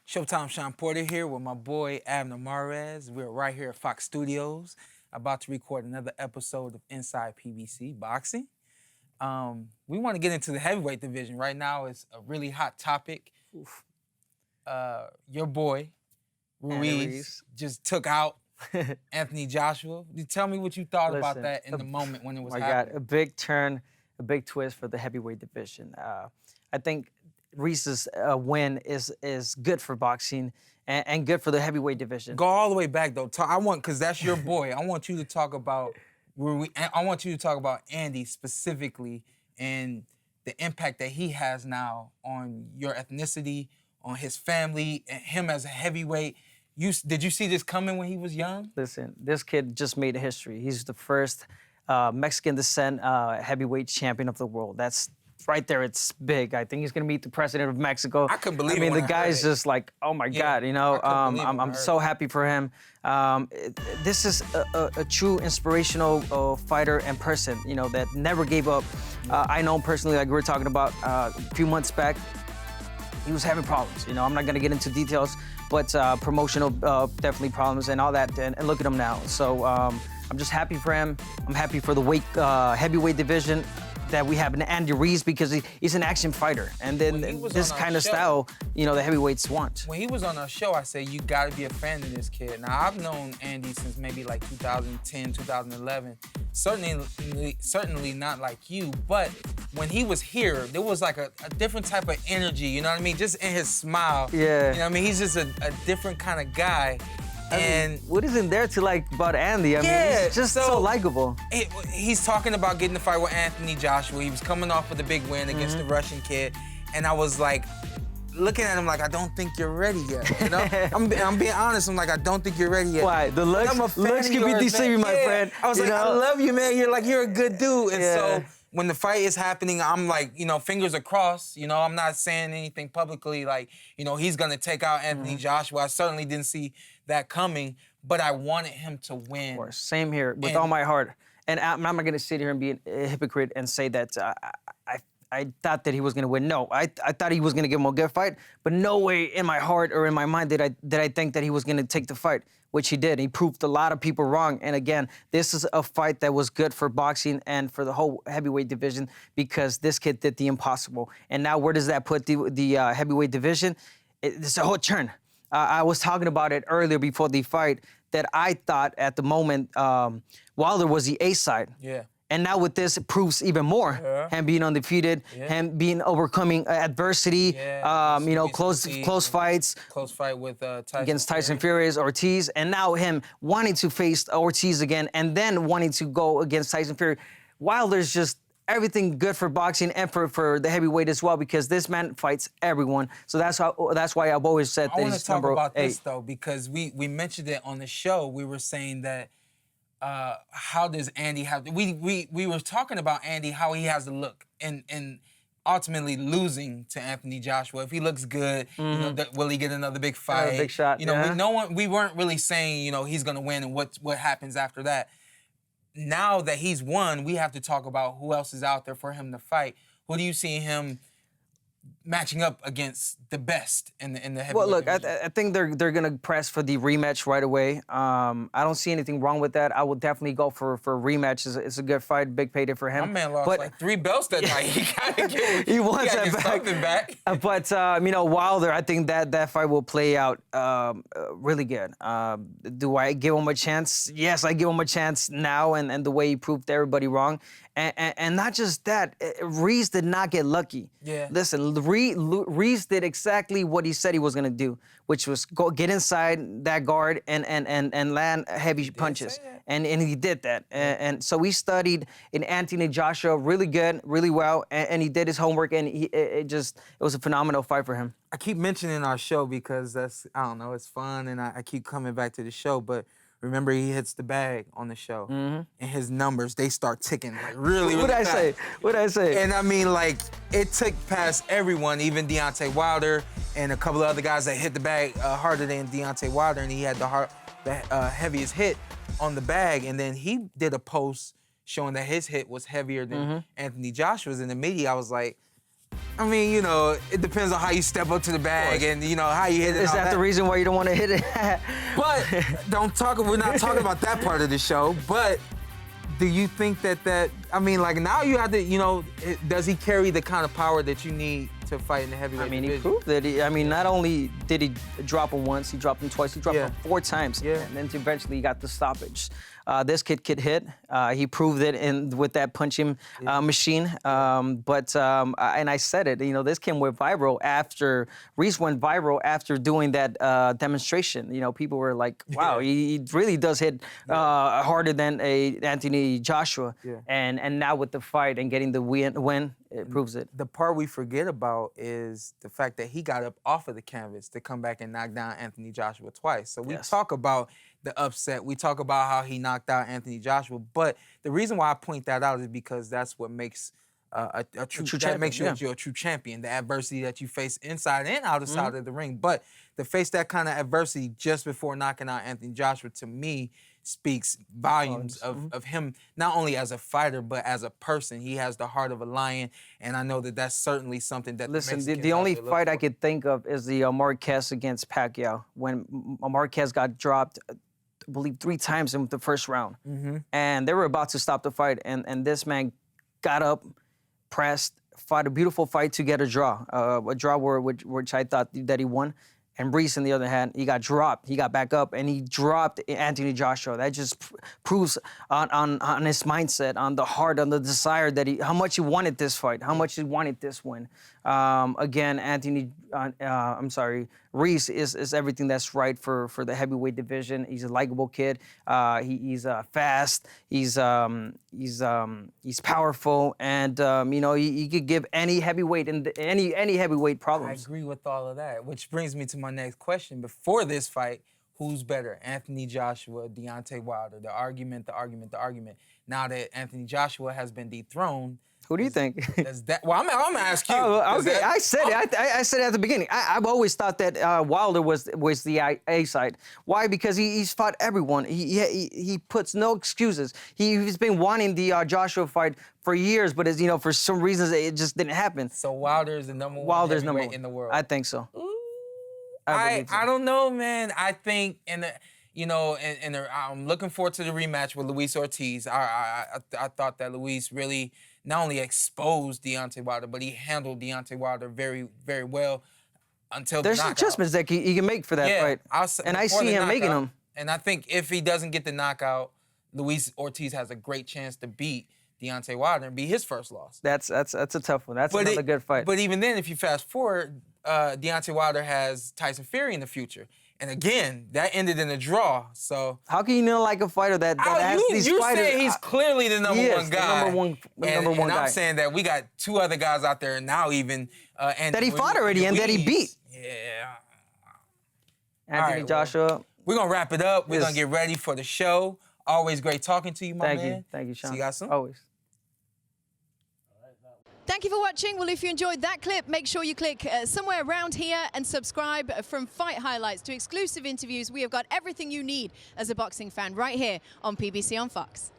Showtime Shawn Porter here with my boy Abner Mares. We're right here at Fox Studios, about to record another episode of Inside PBC Boxing. We want to get into the heavyweight division. Right now, it's a really hot topic. Your boy, Ruiz, just took out Anthony Joshua. You tell me what you thought about that in the moment when it was happening. God, a big turn, a big twist for the heavyweight division. I think Reese's win is good for boxing and good for the heavyweight division. Go all the way back though. Because that's your boy. I want you to talk about Andy specifically and the impact that he has now on your ethnicity, on his family, and him as a heavyweight. Did you see this coming when he was young? Listen, this kid just made history. He's the first Mexican descent heavyweight champion of the world. That's right there. It's big. I think he's gonna meet the president of Mexico. I couldn't believe it. I mean, when the guy's just like, oh my God, you know. I'm so happy for him. This is a true inspirational fighter and person, you know, that never gave up. I know him personally, like we were talking about a few months back. He was having problems. You know, I'm not gonna get into details, but promotional definitely problems and all that. And look at him now. So I'm just happy for him. I'm happy for the heavyweight division that we have in Andy Ruiz, because he's an action fighter. And then this kind of style, you know, the heavyweights want. When he was on our show, I said, you gotta be a fan of this kid. Now, I've known Andy since maybe like 2010, 2011. Certainly not like you, but when he was here, there was like a different type of energy, you know what I mean? Just in his smile. Yeah. You know what I mean? He's just a different kind of guy. And what isn't there to like about Andy? I mean, he's just so likable. He's talking about getting the fight with Anthony Joshua. He was coming off with a big win against the Russian kid. And I was like, looking at him like, I don't think you're ready yet. You know? I'm being honest. I'm like, I don't think you're ready yet. Why? The looks can be deceiving, my friend. I was like, I love you, man. You're a good dude. And so when the fight is happening, I'm like, you know, fingers are crossed. You know, I'm not saying anything publicly like, you know, he's gonna take out Anthony Joshua. I certainly didn't see that coming, but I wanted him to win. Of course, same here, with all my heart. And I'm not gonna sit here and be a hypocrite and say that I thought that he was gonna win. No, I thought he was gonna give him a good fight, but no way in my heart or in my mind did I think that he was gonna take the fight, which he did. He proved a lot of people wrong. And again, this is a fight that was good for boxing and for the whole heavyweight division, because this kid did the impossible. And now where does that put the heavyweight division? It's a whole turn. I was talking about it earlier before the fight that I thought at the moment Wilder was the A side. Yeah. And now with this, it proves even more. Him being undefeated, him being overcoming adversity, you know, close fights. Close fight with against Tyson Fury, Ortiz, and now him wanting to face Ortiz again, and then wanting to go against Tyson Fury. Wilder's just everything good for boxing and for the heavyweight as well, because this man fights everyone. So that's why I've always said that he's number 8. I want to talk about this though, because we mentioned it on the show. We were saying that how does Andy have? We were talking about Andy, how he has to look, and ultimately losing to Anthony Joshua. If he looks good, you know, will he get another big fight? Big shot. You know, we weren't really saying, you know, he's gonna win and what happens after that. Now that he's won, we have to talk about who else is out there for him to fight. Who do you see him matching up against the best in the heavyweight Well, look, division? I think they're gonna press for the rematch right away. I don't see anything wrong with that. I would definitely go for a rematch. It's a good fight, big payday for him. My man lost like 3 belts that night. He gotta get, he wants that something back. But you know, Wilder, I think that fight will play out really good. Do I give him a chance? Yes, I give him a chance now, and the way he proved everybody wrong. And not just that, Reese did not get lucky. Yeah. Listen, Reese did exactly what he said he was gonna do, which was get inside that guard and land heavy punches. And he did that. And so he studied in Anthony Joshua really good, really well, and he did his homework, and it was a phenomenal fight for him. I keep mentioning our show because I don't know, it's fun, and I keep coming back to the show, but remember, he hits the bag on the show, and his numbers, they start ticking like really fast. What'd I say? And I mean, like, it took past everyone, even Deontay Wilder and a couple of other guys that hit the bag harder than Deontay Wilder, and he had the heaviest hit on the bag. And then he did a post showing that his hit was heavier than Anthony Joshua's. In the media, I was like, I mean, you know, it depends on how you step up to the bag and, you know, how you hit it. Is that the reason why you don't want to hit it? But we're not talking about that part of the show, but do you think that, I mean, like now you have to, you know, does he carry the kind of power that you need to fight in the heavyweight division? He proved it. I mean, not only did he drop him once, he dropped him twice, he dropped him 4 times, and then eventually he got the stoppage. This kid could hit. He proved it with that punching machine. And I said it, you know, this kid went viral after, Reese went viral after doing that demonstration. You know, people were like, wow, he really does hit harder than Anthony Joshua. And now with the fight and getting the win, it proves it. The part we forget about is the fact that he got up off of the canvas to come back and knock down Anthony Joshua twice. So we talk about the upset. We talk about how he knocked out Anthony Joshua. But the reason why I point that out is because that's what makes a true champion. Makes you a true champion. The adversity that you face inside and outside of the ring. But to face that kind of adversity just before knocking out Anthony Joshua, to me, speaks volumes of him, not only as a fighter, but as a person. He has the heart of a lion, and I know that that's certainly something that the only fight I could think of is the Marquez against Pacquiao, when Marquez got dropped, I believe 3 times in the first round. And they were about to stop the fight, and this man got up, pressed, fought a beautiful fight to get a draw which I thought that he won. And Reese, on the other hand, he got dropped. He got back up, and he dropped Anthony Joshua. That just proves on his mindset, on the heart, on the desire that how much he wanted this fight, how much he wanted this win. Again, Reese is everything that's right for the heavyweight division. He's a likable kid. He's fast. He's powerful, and you know, he could give any heavyweight any heavyweight problems. I agree with all of that, which brings me to my next question. Before this fight, who's better, Anthony Joshua, Deontay Wilder? The argument. Now that Anthony Joshua has been dethroned, who do you think? Well, I'm gonna ask you. Oh, okay. I said it. I said it at the beginning. I've always thought that Wilder was the A side. Why? Because he's fought everyone. He puts no excuses. He's been wanting the Joshua fight for years, but you know, for some reasons it just didn't happen. So Wilder is the number one heavyweight in the world. I think so. Ooh. I don't know, man. I think I'm looking forward to the rematch with Luis Ortiz. I thought that Luis really not only exposed Deontay Wilder, but he handled Deontay Wilder very, very well until the knockout. There's adjustments that he can make for that fight. And I see him making them. And I think if he doesn't get the knockout, Luis Ortiz has a great chance to beat Deontay Wilder and be his first loss. That's a tough one. That's another good fight. But even then, if you fast forward, Deontay Wilder has Tyson Fury in the future. And again, that ended in a draw. So how can you not like a fighter that has these fighters? You say he's clearly the number one guy. The number one guy. I'm saying that we got 2 other guys out there now even. That he fought already and that he beat. Yeah. Anthony Joshua. Well, we're going to wrap it up. We're going to get ready for the show. Always great talking to you, my man. Thank you, Shawn. See you guys soon. Always. Thank you for watching. Well, if you enjoyed that clip, make sure you click somewhere around here and subscribe. From fight highlights to exclusive interviews, we have got everything you need as a boxing fan right here on PBC on Fox.